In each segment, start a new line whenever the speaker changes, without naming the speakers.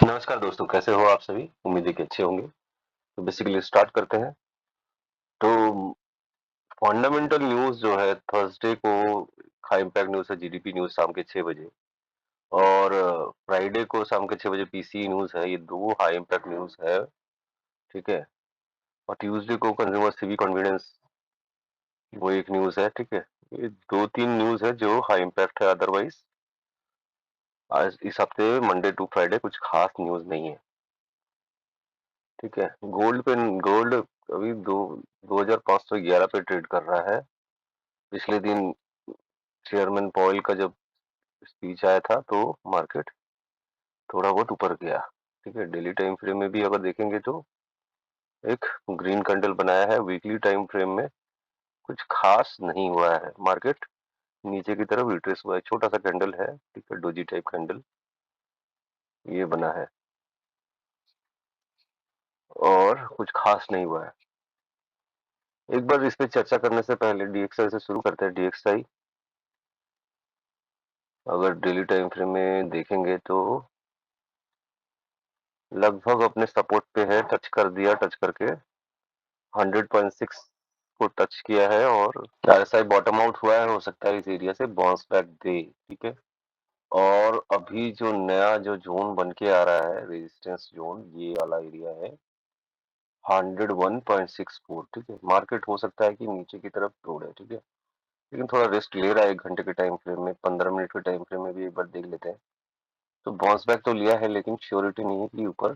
नमस्कार दोस्तों, कैसे हो आप सभी? उम्मीद है कि अच्छे होंगे। तो बेसिकली स्टार्ट करते हैं। तो फंडामेंटल न्यूज़ जो है थर्सडे को हाई इम्पैक्ट न्यूज़ है जीडीपी न्यूज़ शाम के 6 बजे और फ्राइडे को शाम के 6 बजे पीसीई न्यूज़ है। ये 2 हाई इम्पैक्ट न्यूज़ है, ठीक है? और ट्यूसडे को कंज्यूमर सीवी कॉन्फिडेंस वो एक न्यूज़ है, ठीक है? ये 2-3 न्यूज़ है जो हाई इम्पैक्ट है, अदरवाइज़ आज इस हफ्ते मंडे टू फ्राइडे कुछ खास न्यूज़ नहीं है, ठीक है? गोल्ड अभी 2511 पे ट्रेड कर रहा है। पिछले दिन चेयरमैन पॉवेल का जब स्पीच आया था तो मार्केट थोड़ा बहुत ऊपर गया, ठीक है? डेली टाइम फ्रेम में भी अगर देखेंगे तो एक ग्रीन कैंडल बनाया है। वीकली टाइम फ्रेम में कुछ खास नहीं हुआ है, मार्केट नीचे की तरफ रिट्रेस हुआ है। छोटा सा कैंडल है, ठीक है? डोजी टाइप कैंडल ये बना है और कुछ खास नहीं हुआ है। एक बार इस पे चर्चा करने से पहले डीएक्सआई से शुरू करते हैं। डीएक्सआई अगर डेली टाइम फ्रेम में देखेंगे तो लगभग अपने सपोर्ट पे है, टच कर दिया, टच करके 100.6 को टच किया है और आरएसआई बॉटम आउट हुआ है। हो सकता है इस एरिया से बाउंस बैक दे, ठीक है? और अभी जो नया जो जोन बन के आ रहा है, रेजिस्टेंस जोन, ये वाला एरिया है 101.64, ठीक है? मार्केट हो सकता है कि नीचे की तरफ तोड़े, ठीक है? लेकिन थोड़ा रेस्ट ले रहा है 1 घंटे के टाइम फ्रेम में, 15 मिनट के टाइम फ्रेम में भी एक बार देख लेते हैं। तो बाउंस बैक तो लिया है लेकिन श्योरिटी नहीं है कि ऊपर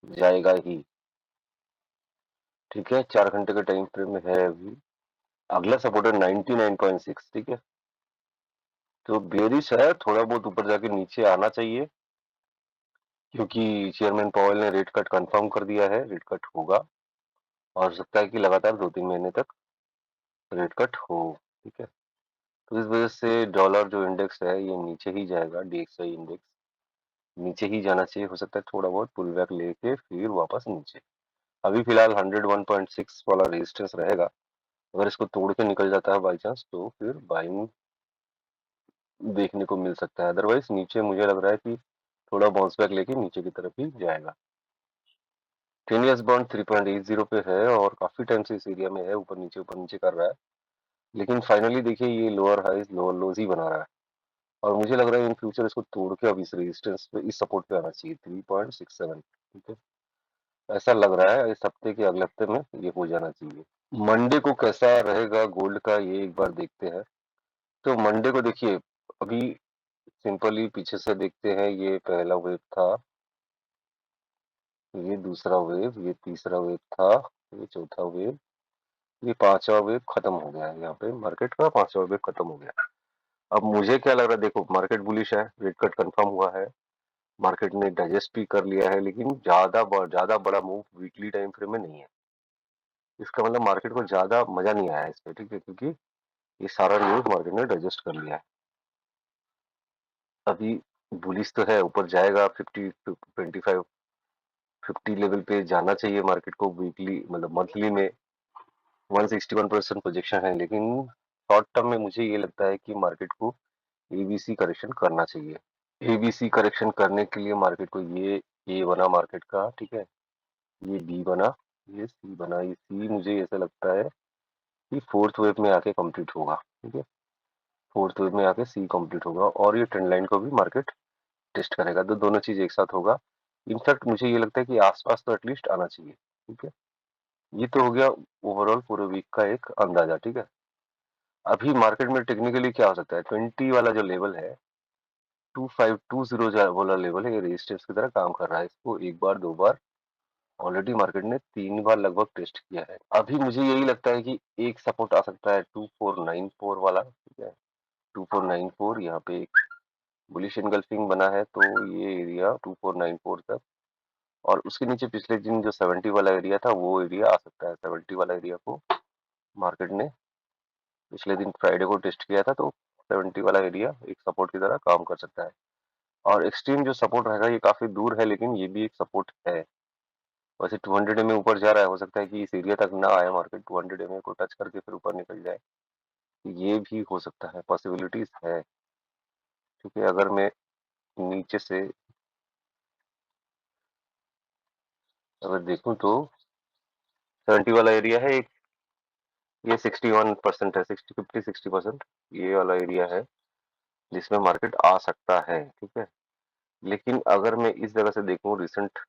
जाएगा ही, ठीक है? 4 घंटे के टाइम फ्रेम में है अभी। अगला सपोर्ट है 99.6, ठीक है? तो बेयरिश है, थोड़ा बहुत ऊपर जाके नीचे आना चाहिए क्योंकि चेयरमैन पॉवेल ने रेट कट कंफर्म कर दिया है। रेट कट होगा और हो सकता है कि लगातार 2-3 महीने तक रेट कट हो, ठीक है? तो इस वजह से डॉलर जो इंडेक्स है ये नीचे ही जाएगा। डीएक्सआई इंडेक्स नीचे ही जाना चाहिए। हो सकता है थोड़ा बहुत पुल बैक लेके फिर वापस नीचे। अभी फिलहाल 101.6 वाला रेजिस्टेंस रहेगा। अगर इसको तोड़ के निकल जाता है बाई चांस तो फिर बाइंग देखने को मिल सकता है। अदरवाइज नीचे मुझे लग रहा है कि थोड़ा बाउंस बैक लेके नीचे की तरफ ही जाएगा। 10 इयर्स बॉन्ड 3.80 पे है और काफी टाइम से इस एरिया में है, ऊपर नीचे कर रहा है। लेकिन फाइनली देखिए ये लोअर हाईज लोअर लोज ही बना रहा है और मुझे लग रहा है इन फ्यूचर इसको तोड़ के अब इस रेजिस्टेंस पे, इस सपोर्ट पे आना चाहिए 3.67, ठीक है? ऐसा लग रहा है इस हफ्ते के अगले हफ्ते में ये हो जाना चाहिए। मंडे को कैसा रहेगा गोल्ड का ये एक बार देखते हैं। तो मंडे को देखिए, अभी सिंपली पीछे से देखते हैं। ये पहला वेव था, ये दूसरा वेव, ये तीसरा वेव था, ये चौथा वेव, ये पांचवा वेव खत्म हो गया है। यहाँ पे मार्केट का पांचवा वेव खत्म हो गया। अब मुझे क्या लग रहा है, देखो मार्केट बुलिश है, रेट कट कंफर्म हुआ है, मार्केट ने डाइजेस्ट भी कर लिया है, लेकिन ज्यादा बड़ा मूव वीकली टाइम फ्रेम में नहीं है। इसका मतलब मार्केट को ज्यादा मजा नहीं आया इस पे, ठीक है? क्योंकि ये सारा न्यूज मार्केट ने डाइजेस्ट कर लिया है। अभी बुलिश तो है, ऊपर जाएगा 25 50 लेवल पे जाना चाहिए मार्केट को। वीकली मतलब मंथली में 161% प्रोजेक्शन है, लेकिन शॉर्ट टर्म में मुझे ये लगता है कि मार्केट को एबीसी करेक्शन करना चाहिए। एबीसी करेक्शन करने के लिए मार्केट को ये ए बना मार्केट का, ठीक है? ये बी बना, ये सी बना। ये सी मुझे ऐसा लगता है कि फोर्थ वेव में आके कंप्लीट होगा, ठीक है? फोर्थ वेव में आके सी कंप्लीट होगा और ये ट्रेंड लाइन को भी मार्केट टेस्ट करेगा। तो दोनों चीज एक साथ होगा। इनफैक्ट मुझे ये लगता है कि आसपास तो एटलीस्ट आना चाहिए, ठीक है? ये तो हो गया ओवरऑल पूरे वीक का एक अंदाजा, ठीक है? अभी मार्केट में टेक्निकली क्या हो सकता है, 20 वाला जो लेवल है, 2520 वाला लेवल है, ये रेजिस्टेंस की तरह काम कर रहा है। इसको एक बार दो बार ऑलरेडी मार्केट ने 3 बार लगभग टेस्ट किया है। अभी मुझे यही लगता है कि एक सपोर्ट आ सकता है 2494 वाला, ठीक है? 2494 यहाँ पे एक बुलिश एनगल्फिंग बना है, तो ये एरिया 2494 तक और उसके नीचे पिछले दिन जो 70 वाला एरिया था वो एरिया आ सकता है। 70 वाला एरिया को मार्केट ने पिछले दिन फ्राइडे को टेस्ट किया था, तो 70 वाला एरिया एक सपोर्ट की तरह काम कर सकता है। और एक्सट्रीम जो सपोर्ट रहेगा ये काफी दूर है, लेकिन ये भी एक सपोर्ट है। वैसे 200 एमए ऊपर जा रहा है, हो सकता है कि इस एरिया तक ना आए मार्केट, 200 एमए को टच करके फिर ऊपर निकल जाए। ये भी हो सकता है, पॉसिबिलिटीज है, ठीक है? अगर मैं नीचे से अगर देखूं तो 70 वाला एरिया है एक, ये 61% है, 50-60% ये वाला एरिया है जिसमें मार्केट आ सकता है, ठीक है। लेकिन अगर मैं इस जगह से देखूं, रिसेंट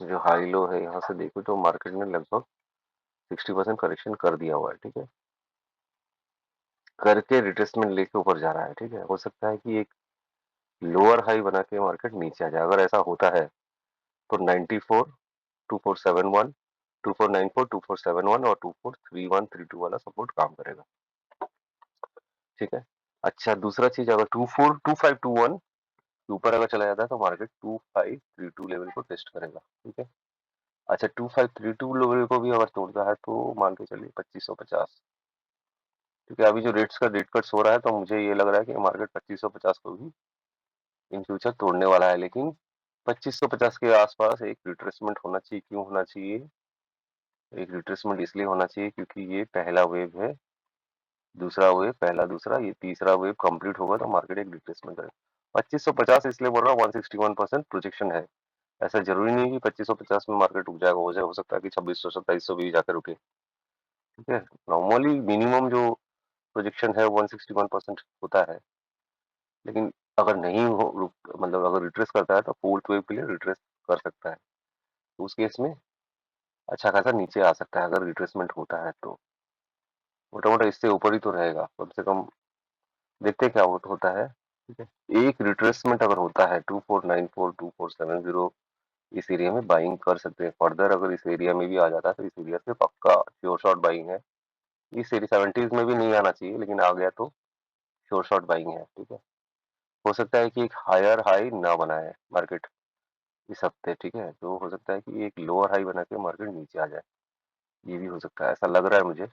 जो हाई लो है यहाँ से देखूं, तो मार्केट ने लगभग 60% करेक्शन कर दिया हुआ है, ठीक है। करके रिट्रेसमेंट लेके ऊपर जा रहा है, ठीक है। हो सकता है कि एक लोअर हाई बना के मार्केट नीचे आ जाए। अगर ऐसा होता है तो 94, 2471, 2494, 2471 और 243132 वाला सपोर्ट काम करेगा, ठीक है। अच्छा, दूसरा चीज, अगर 242521 के ऊपर अगर चला जाता है तो मार्केट 2532 लेवल को टेस्ट करेगा, ठीक है। अच्छा, 2532 लेवल को भी अगर तोड़ता है तो मान के चलिए 2550, क्योंकि अभी जो रेट कट्स हो रहा है तो मुझे ये लग रहा है कि मार्केट 2550 को भी इन फ्यूचर तोड़ने वाला है। लेकिन 2550 के आसपास एक रिट्रेसमेंट होना चाहिए। क्यों होना चाहिए? एक रिट्रेसमेंट इसलिए होना चाहिए क्योंकि ये पहला वेव है, दूसरा वेव, पहला दूसरा, ये तीसरा वेव कंप्लीट होगा तो मार्केट एक रिट्रेसमेंट करेगा। 2550 इसलिए बोल रहा हूँ, 161% प्रोजेक्शन है। ऐसा जरूरी नहीं कि 2550 में मार्केट रुक जाएगा, हो सकता है कि 2600 2700 भी जाकर रुके, ठीक है। नॉर्मली मिनिमम जो प्रोजेक्शन है 161% होता है। लेकिन अगर नहीं हो मतलब अगर रिट्रेस करता है तो फोर्थ वेव के लिए रिट्रेस कर सकता है, तो उस केस में अच्छा खासा नीचे आ सकता है अगर रिट्रेसमेंट होता है तो। मोटा मोटा इससे ऊपर ही तो रहेगा कम से कम। देखते हैं क्या होता है, ठीक है। एक रिट्रेसमेंट अगर होता है 2494 2470, इस एरिया में बाइंग कर सकते हैं। फर्दर अगर इस एरिया में भी आ जाता है तो इस एरिया से पक्का श्योर शॉर्ट बाइंग है। इस एरिया 70s में भी नहीं आना चाहिए, लेकिन आ गया तो श्योर शॉर्ट बाइंग है, ठीक है। हो सकता है कि एक हायर हाई ना बनाए मार्केट इस हफ्ते, ठीक है। तो हो सकता है कि एक लोअर हाई बना के मार्केट नीचे आ जाए, ये भी हो सकता है, ऐसा लग रहा है मुझे।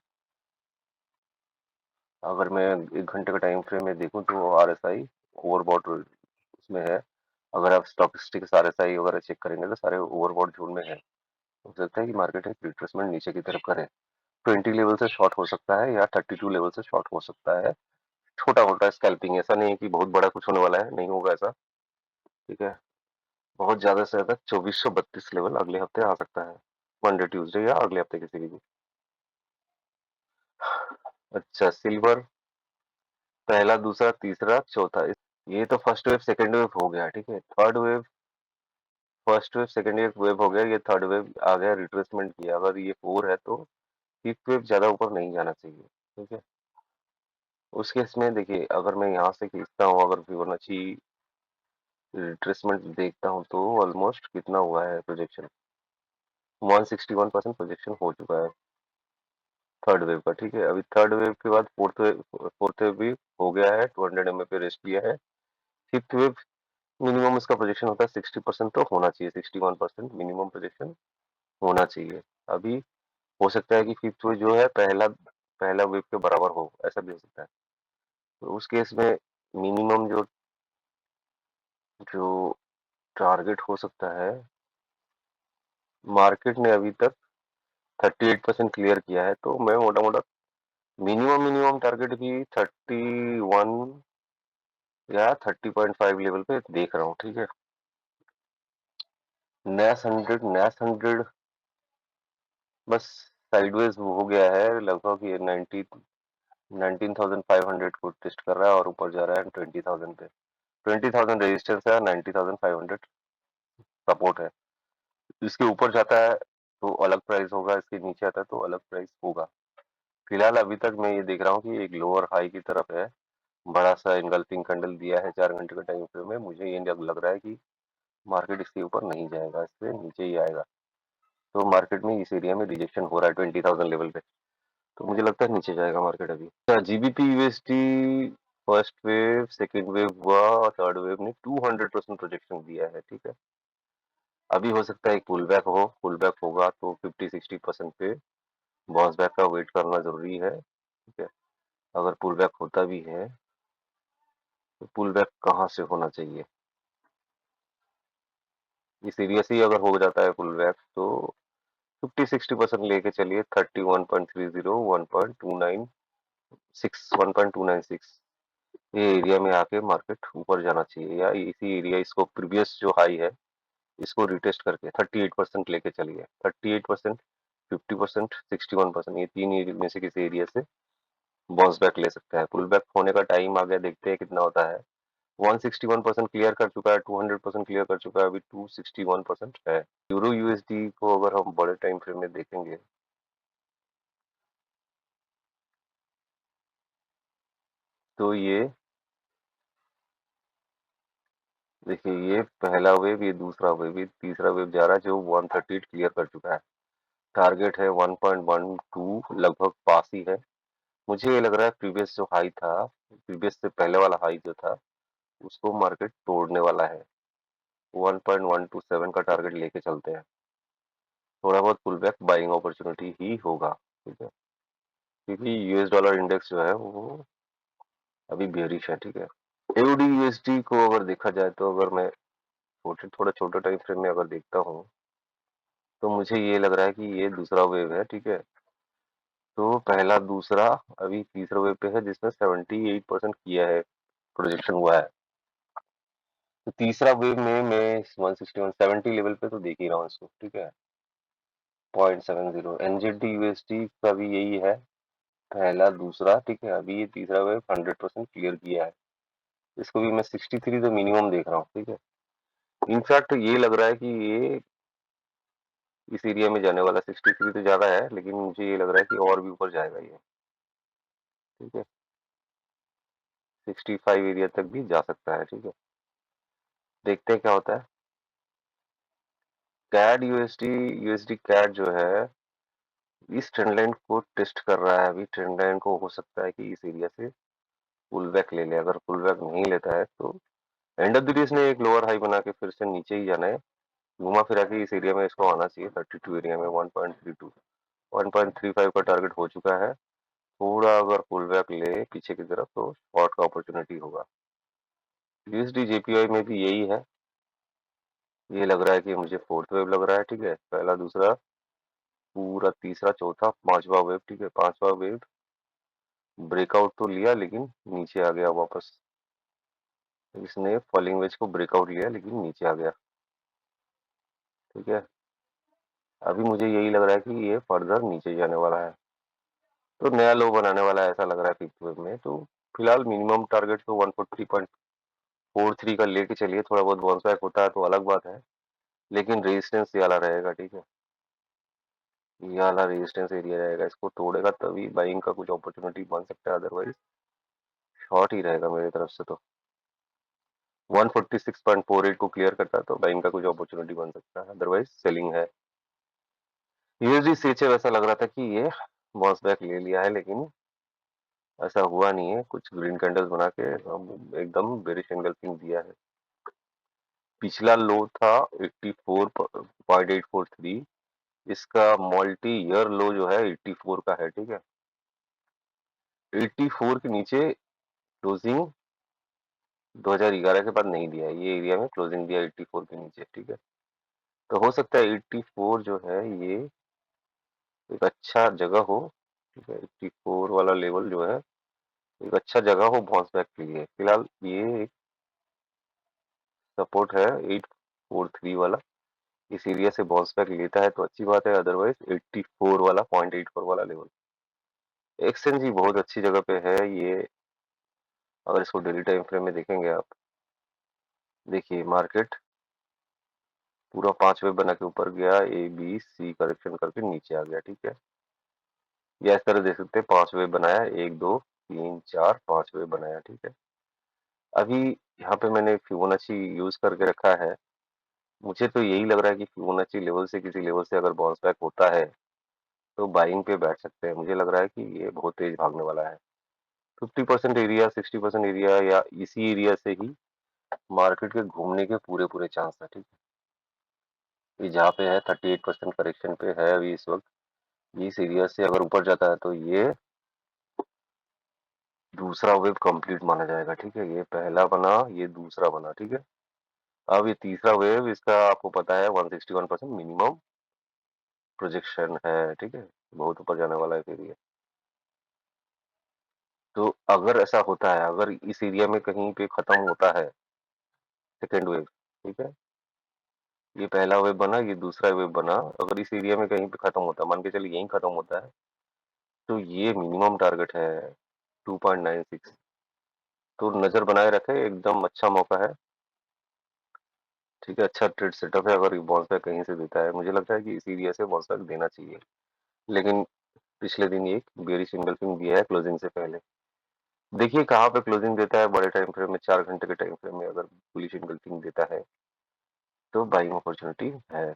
अगर मैं 1 घंटे का टाइम फ्रेम में देखूं तो RSI ओवरबॉट उसमें है। अगर आप स्टॉकिस्टिक्स RSI वगैरह चेक करेंगे तो सारे ओवरबॉट जोन में है। हो सकता है कि मार्केट एक रिट्रेसमेंट नीचे की तरफ करे। 20 लेवल से शॉर्ट हो सकता है या 32 लेवल से शॉर्ट हो सकता है। छोटा मोटा स्कैल्पिंग, ऐसा नहीं है कि बहुत बड़ा कुछ होने वाला है, नहीं होगा ऐसा, ठीक है। बहुत ज्यादा से ज्यादा 2432 लेवल अगले हफ्ते आ सकता है, मंडे ट्यूसडे या अगले हफ्ते किसी भी दिन। अच्छा, सिल्वर पहला दूसरा तीसरा चौथा, ये तो फर्स्ट वेव सेकंड वेव हो गया, ठीक है। Third wave, first wave second wave हो गया, ये थर्ड वेव आ गया, रिट्रेसमेंट किया। अगर ये 4 है तो फिफ्थ वेव ज्यादा ऊपर नहीं जाना चाहिए, ठीक है। उस केस में देखिए, अगर मैं यहाँ से खींचता हूँ, अगर फिबोनाची रिट्रेसमेंट देखता हूँ तो ऑलमोस्ट कितना हुआ है प्रोजेक्शन, 161% प्रोजेक्शन हो चुका है थर्ड वेव का, ठीक है। अभी थर्ड वेव के बाद फोर्थ वेव भी हो गया है, 200 MA पे रेस्ट लिया है। फिफ्थ वेव मिनिमम इसका प्रोजेक्शन होता है 60% तो होना चाहिए, 61% मिनिमम प्रोजेक्शन होना चाहिए। अभी हो सकता है कि फिफ्थ वेव जो है पहला पहला वेव के बराबर हो, ऐसा भी हो सकता है। तो उस केस में मिनिमम जो जो टारगेट हो सकता है, मार्केट ने अभी तक 38% क्लियर किया है, तो मैं मोटा मोटा मिनिमम मिनिमम टारगेट भी 31 या 30.5 लेवल पे देख रहा हूँ, ठीक है। नैस 100 बस साइडवेज हो गया है लगभग, ये 19,500 को टेस्ट कर रहा है और ऊपर जा रहा है 20,000 पे। 20,000 रेजिस्टेंस है, 90,500 सपोर्ट है। इसके ऊपर जाता है तो अलग प्राइस होगा, इसके नीचे आता है तो अलग प्राइस होगा। फिलहाल अभी तक मैं ये देख रहा हूँ कि एक लोअर हाई की तरफ है, बड़ा सा इनगल्फिंग कैंडल दिया है 4 घंटे का टाइम फ्रेम में। मुझे ये लग रहा है कि मार्केट इसके ऊपर नहीं जाएगा, इससे नीचे ही आएगा। तो मार्केट में इस एरिया में रिजेक्शन हो रहा है 20,000 लेवल पे, तो मुझे लगता है नीचे जाएगा मार्केट अभी। GBP USD first wave second wave हुआ और थर्ड वेव ने 200% प्रोजेक्शन दिया है, ठीक है। अभी हो सकता है एक पुल बैक हो, पुल बैक होगा तो 50-60% पे बाउंस बैक का वेट करना जरूरी है, ठीक है। अगर पुल बैक होता भी है तो पुल बैक कहाँ से होना चाहिए, इस एरिया से ही अगर हो जाता है पुल बैक तो 50-60% लेके चलिए, 31.30, 1.296, ये एरिया में आके मार्केट ऊपर जाना चाहिए, या इसी एरिया, इसको प्रीवियस जो हाई है इसको रिटेस्ट करके 38% लेके चलिए, 38%, 50%, 61%, ये 3 एरिया में से किसी एरिया से बाउंस बैक ले सकता है। पुल बैक होने का टाइम आ गया, देखते हैं कितना होता है। 161% क्लियर कर चुका है, 200% क्लियर कर चुका है, अभी 261% है। यूरो यूएसडी को अगर हम बड़े टाइम फ्रेम में देखेंगे तो ये देखिए, ये पहला वेव, ये दूसरा वेव, ये तीसरा वेव जा रहा है जो 138 क्लियर कर चुका है। टारगेट है 1.12, लगभग पास ही है। मुझे ये लग रहा है प्रीवियस जो हाई था, प्रीवियस से पहले वाला हाई जो था, उसको मार्केट तोड़ने वाला है। 1.127 का टारगेट लेके चलते हैं। थोड़ा बहुत पुल बैक बाइंग अपॉर्चुनिटी ही होगा, ठीक है, क्योंकि यूएस डॉलर इंडेक्स जो है वो अभी बेयरिश है, ठीक है। एओडी यूएसडी को अगर देखा जाए तो अगर मैं थोड़ा छोटा टाइम फ्रेम में अगर देखता हूँ तो मुझे ये लग रहा है कि ये दूसरा वेव है, ठीक है। तो पहला, दूसरा, अभी तीसरा वेव पे है जिसमें 78% किया है, प्रोजेक्शन हुआ है। तो तीसरा वेव में मैं 161 70 लेवल पे तो देख ही रहा हूँ इसको, ठीक है। 0.70 एनजेडी यूएसडी का भी यही है, पहला, दूसरा, ठीक है। अभी ये तीसरा वेव 100% क्लियर किया है, इसको भी मैं 63 तो मिनिमम देख रहा हूँ, ठीक है। इनफैक्ट ये लग रहा है कि ये इस एरिया में जाने वाला, 63 तो ज्यादा है, लेकिन मुझे ये लग रहा है कि और भी ऊपर जाएगा ये, ठीक है। 65 एरिया तक भी जा सकता है, ठीक है। देखते हैं क्या होता है। कैड यूएसडी, यूएसडी कैड जो है इस ट्रेंड लाइन को टेस्ट कर रहा है अभी। ट्रेंड लाइन को हो सकता है कि इस एरिया से पुल बैक ले ले। अगर पुल बैक नहीं लेता है तो एंड ऑफ द डे इसने एक लोअर हाई बना के फिर से नीचे ही जाना है। घुमा फिरा के इस एरिया में इसको आना चाहिए, 32 एरिया में 1.32, 1.35 का टारगेट हो चुका है। थोड़ा अगर पुल बैक ले पीछे की तरफ तो शॉर्ट का अपॉर्चुनिटी होगा। यूएसडी जेपीवाई में भी यही है। ये लग रहा है कि मुझे फोर्थ वेव लग रहा है, ठीक है। पहला, दूसरा, पूरा तीसरा, चौथा, पांचवा वेव, ठीक है। पांचवा वेव ब्रेकआउट तो लिया लेकिन नीचे आ गया वापस। इसने फॉलिंग वेज को ब्रेकआउट लिया लेकिन नीचे आ गया, ठीक है। अभी मुझे यही लग रहा है कि ये फर्दर नीचे जाने वाला है, तो नया लो बनाने वाला है, ऐसा लग रहा है फिफ्थ वेव में। तो फिलहाल मिनिमम टारगेट तो 143.43 का लेके चलिए। थोड़ा बहुत बाउंस बैक होता है तो अलग बात है, लेकिन रेजिस्टेंस ये वाला रहेगा, ठीक है। ये वाला रेजिस्टेंस एरिया रहेगा, इसको तोड़ेगा तभी बाइंग का कुछ अपॉर्चुनिटी बन सकता है, अदरवाइज शॉर्ट ही रहेगा मेरी तरफ से। तो 146.48 को क्लियर करता है तो बाइंग का कुछ अपॉर्चुनिटी बन सकता है, अदरवाइज सेलिंग है। यूएसडी सीएचए वैसा लग रहा था कि ये बाउंस बैक ले लिया है, लेकिन ऐसा हुआ नहीं है। कुछ ग्रीन कैंडल्स बना के अब एकदम बेरिश एंगल्फिंग दिया है। पिछला लो था 84.843, इसका मल्टी ईयर लो जो है 84 का है, ठीक है। 84 के नीचे क्लोजिंग 2011 के बाद नहीं दिया है, ये एरिया में क्लोजिंग दिया 84 के नीचे, ठीक है। तो हो सकता है 84 जो है ये एक अच्छा जगह हो, ठीक है। 84 वाला लेवल जो है एक अच्छा जगह हो बाउंस बैक के लिए। फिलहाल ये एक सपोर्ट है 843 वाला, इस एरिया से बाउंस बैक लेता है तो अच्छी बात है, अदरवाइज 84 वाला, 0.84 वाला लेवल एक्सचेंज ही बहुत अच्छी जगह पे है ये। अगर इसको डेली टाइम फ्रेम में देखेंगे आप, देखिए मार्केट पूरा 5 वेव बना के ऊपर गया, ए बी सी करेक्शन करके नीचे आ गया, ठीक है। या इस तरह देख सकते हैं, 5 वेव बनाया, 1 2 3 4 5 वेव बनाया, ठीक है। अभी यहाँ पे मैंने फिबोनाची यूज करके रखा है। मुझे तो यही लग रहा है कि फिबोनाची लेवल से किसी लेवल से अगर बाउंस बैक होता है तो बाइंग पे बैठ सकते हैं। मुझे लग रहा है कि ये बहुत तेज भागने वाला है। 50% एरिया, 60% एरिया या इसी एरिया से ही मार्केट के घूमने के पूरे पूरे चांस है, ठीक है। ये जहाँ पे है 38% करेक्शन पे है अभी इस वक्त। इस एरिया से अगर ऊपर जाता है तो ये दूसरा वेव कंप्लीट माना जाएगा, ठीक है। ये पहला बना, ये दूसरा बना, ठीक है। अब ये तीसरा वेव, इसका आपको पता है 161% मिनिमम प्रोजेक्शन है, ठीक है। बहुत ऊपर जाने वाला है फिर ये। तो अगर ऐसा होता है, अगर इस एरिया में कहीं पे खत्म होता है सेकेंड वेव, ठीक है, ये पहला वेव बना, ये दूसरा वेव बना। अगर इस एरिया में कहीं पे खत्म होता है, मान के चलिए यहीं खत्म होता है, तो ये मिनिमम टारगेट है 2.96। तो नजर बनाए रखे, एकदम अच्छा मौका है। ठीक है, अच्छा ट्रेड सेटअप है। अगर ये बाउंस बैक कहीं से देता है, मुझे लगता है कि इस एरिया से बाउंस बैक देना चाहिए। लेकिन पिछले दिन एक बेयरिश एंगल्फिंग दिया है क्लोजिंग से पहले। देखिए कहाँ पे क्लोजिंग देता है, बड़े टाइम फ्रेम में, 4 घंटे के टाइम फ्रेम में अगर बुलिश एंगल्फिंग देता है तो बाइंग अपॉर्चुनिटी है।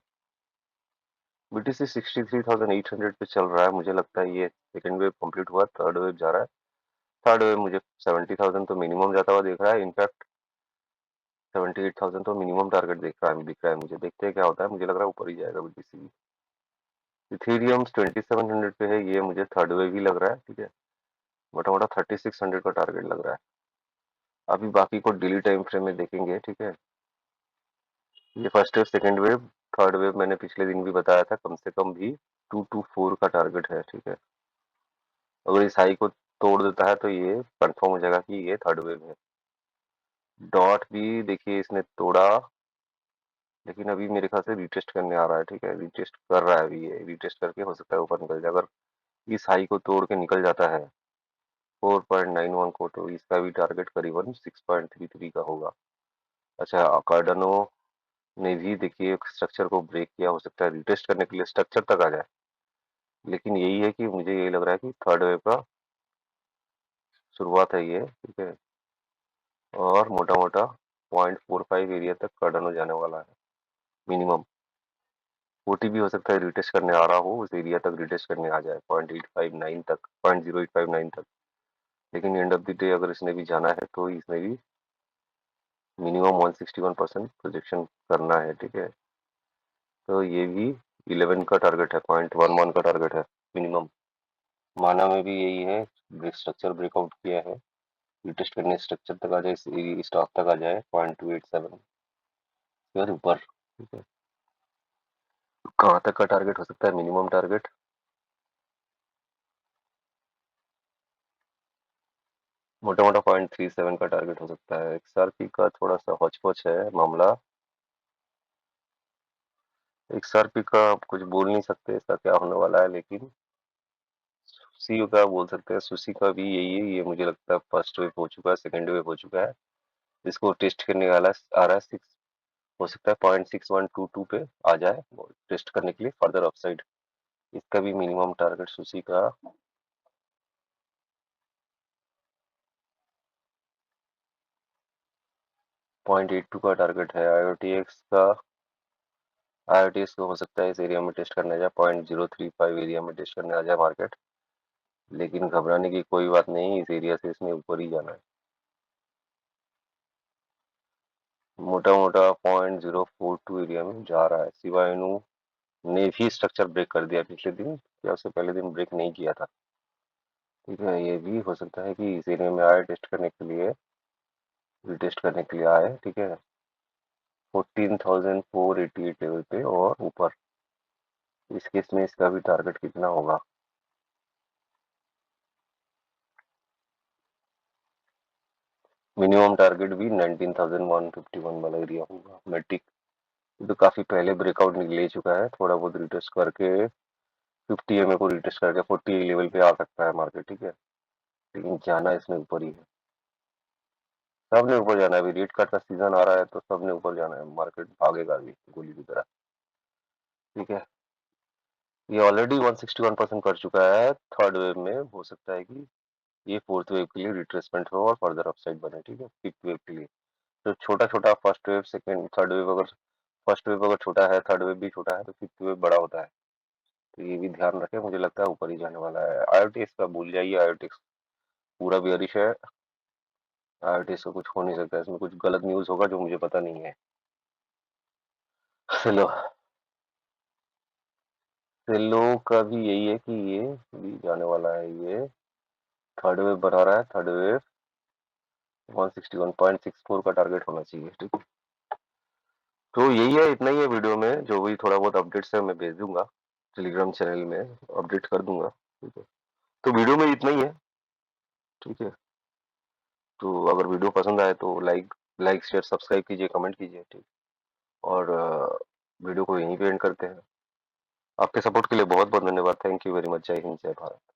बीटीसी 63,800 पे चल रहा है। मुझे लगता है ये सेकंड वेव कंप्लीट हुआ, थर्ड वेव जा रहा है। थर्ड वेव मुझे 70,000 तो मिनिमम जाता हुआ दिख रहा है। इनफैक्ट 78,000 तो मिनिमम टारगेट दिख रहा है मुझे। देखते हैं क्या होता है, मुझे लग रहा है ऊपर ही जाएगा बीटीसी। इथेरियम 2700 पे है, ये मुझे थर्ड वेव ही लग रहा है। ठीक है, मोटा मोटा 3600 का टारगेट लग रहा है। अभी बाकी को डेली टाइम फ्रेम में देखेंगे। ठीक है, ये first wave, second wave, third wave मैंने पिछले दिन भी बताया था, कम से कम भी 224 का टारगेट है। ठीक है, अगर इस हाई को तोड़ देता है तो ये कंफर्म हो जाएगा कि ये थर्ड वेव है। डॉट भी देखिए इसने तोड़ा, लेकिन अभी मेरे ख्याल से रिटेस्ट करने आ रहा है। ठीक है, रिटेस्ट कर रहा है अभी, ये रिटेस्ट करके हो सकता है ऊपर निकल जाए। अगर इस हाई को तोड़ के निकल जाता है 4.91 को, तो इसका भी टारगेट करीबन 6.33 का होगा। अच्छा, कार्डानो ने भी देखिए स्ट्रक्चर को ब्रेक किया, हो सकता है रिटेस्ट करने के लिए स्ट्रक्चर तक आ जाए। लेकिन यही है कि मुझे यही लग रहा है कि थर्ड वेव का शुरुआत है ये। ठीक है, और मोटा मोटा 0.45 एरिया तक कार्डानो जाने वाला है मिनिमम। ओटी भी हो सकता है रिटेस्ट करने आ रहा हो, उस एरिया तक रिटेस्ट करने आ जाए 0.859 तक, 0.0859 तक। लेकिन एंड ऑफ द डे अगर इसने भी जाना है तो इसने भी मिनिमम 161% प्रोजेक्शन करना है। ठीक है, तो ये भी 11 का टारगेट है, 0.11 का टारगेट है मिनिमम। माना में भी यही है, स्ट्रक्चर ब्रेकआउट किया है, रिटेस्ट करने स्ट्रक्चर तक आ जाए, स्टॉक तक आ जाए 0.287 फिर ऊपर। ठीक है, कहाँ तक का टारगेट हो सकता है मिनिमम टारगेट? मोटा मोटा 0.37 का टारगेट हो सकता है। एक्सआरपी का थोड़ा सा हौच पौच है मामला। एक्सआरपी का आप कुछ बोल नहीं सकते इसका क्या होने वाला है, लेकिन सीयू का बोल सकते हैं। सुशी का भी यही है, ये मुझे लगता है फर्स्ट वेव हो चुका है, सेकंड वेव हो चुका है। इसको टेस्ट करने वाला आ रहा है 6, हो सकता है 0.6122 पे आ जाए टेस्ट करने के लिए फर्दर अपसाइड। इसका भी मिनिमम टारगेट सुशी का 0.82 का टारगेट है। आईओटीएक्स का, आईओटीएक्स को हो सकता है इस एरिया में टेस्ट करने आ जाए, 0.035 एरिया में टेस्ट करने आ जाए मार्केट। लेकिन घबराने की कोई बात नहीं, इस एरिया से इसने ऊपर ही जाना है। मोटा मोटा 0.042 एरिया में जा रहा है। सिवाय ने भी स्ट्रक्चर ब्रेक कर दिया पिछले दिन, या उससे पहले दिन ब्रेक नहीं किया था। ठीक है, ये भी हो सकता है कि इस एरिया में आए टेस्ट करने के लिए, रिटेस्ट करने के लिए आए। ठीक है, 14,488 लेवल पे और ऊपर। इस केस में इसका भी टारगेट कितना होगा? मिनिमम टारगेट भी 19,151 वाला एरिया होगा मेटिक। ये तो काफी पहले ब्रेकआउट ले चुका है, थोड़ा बहुत रिटेस्ट करके 50 एमए को रिटेस्ट करके 40 लेवल पे आ सकता है मार्केट। ठीक है, लेकिन जाना इसने ऊपर ही है। सबने ऊपर जाना है, अभी रेट कट का सीजन आ रहा है तो सबने ऊपर जाना है, मार्केट भागेगा अभी गोली की तरह। ठीक है, ये ऑलरेडी 161% कर चुका है। थर्ड वेव में हो सकता है कि ये फोर्थ वेव के लिए रिट्रेसमेंट हो और फर्दर अपसाइड बने। ठीक है, फिफ्थ वेव के लिए तो छोटा छोटा first wave, second, third wave, अगर फर्स्ट वेव अगर छोटा है, थर्ड वेव भी छोटा है, तो फिफ्थ वेव बड़ा होता है। तो ये भी ध्यान रखें, मुझे लगता है ऊपर ही जाने वाला है। आईओटीएक्स का भूल जाइए, आईओटीएक्स पूरा बेयरिश है। आईओटीएक्स का कुछ हो नहीं सकता, इसमें कुछ गलत न्यूज होगा जो मुझे पता नहीं है। चलो, सेलो का भी यही है कि ये भी जाने वाला है। ये थर्ड वेव बना रहा है, थर्ड वेव 161.64 का टारगेट होना चाहिए। ठीक है, तो यही है, इतना ही है वीडियो में। जो भी थोड़ा बहुत अपडेट्स है मैं भेज दूंगा टेलीग्राम चैनल में, अपडेट कर दूंगा। ठीक है, तो वीडियो में इतना ही है। ठीक है, तो अगर वीडियो पसंद आए तो लाइक शेयर सब्सक्राइब कीजिए, कमेंट कीजिए। ठीक, और वीडियो को यहीं पे एंड करते हैं। आपके सपोर्ट के लिए बहुत-बहुत धन्यवाद। Thank you very much. जय हिंद, जय भारत।